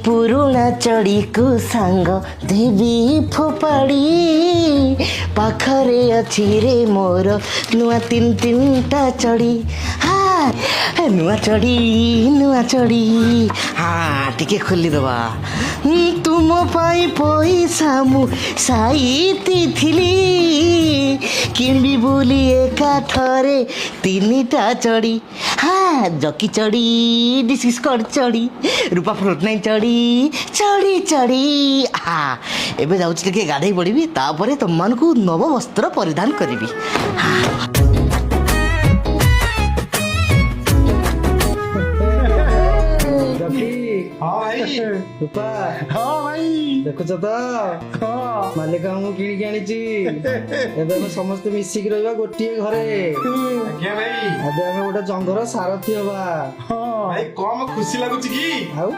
पुरुଣା चढ़ीको सांग देवी फोपाड़ी पाखरे अच्छी रे मोर नुआ तीन तीनटा चढ़ी हाँ नुआ चढ़ी हाँ टिके खोलिदेवा तुम पाई पैसा मु साइती थिली किणबी बोली एका थरे तीनटा चढ़ी हाँ जकी चढ़ी डिस्कस कर चढ़ी रूपा फ्रुट नाइन चढ़ी हाँ एबे जाउछि टिके गाधई पड़िबी तापरे तुममानकु नव वस्त्र परिधान करिबी हाँ हाँ भाई रूपा हाँ भाई देखुଛ ତ हाँ ମାଲିକ ମୁଁ କିଣିକି ଆଣିଛି ଏବେ ଆମେ ସମସ୍ତେ ମିଶିକି ରହିବା ଗୋଟିଏ ଘରେ ଆଜ୍ଞା ଭାଇ ଏବେ ଆମେ ଗୋଟେ ଜଙ୍ଗର ସାରଥି ହବା ଭାଇ କମ ଖୁସି ଲାଗୁଛି କି ଆଉ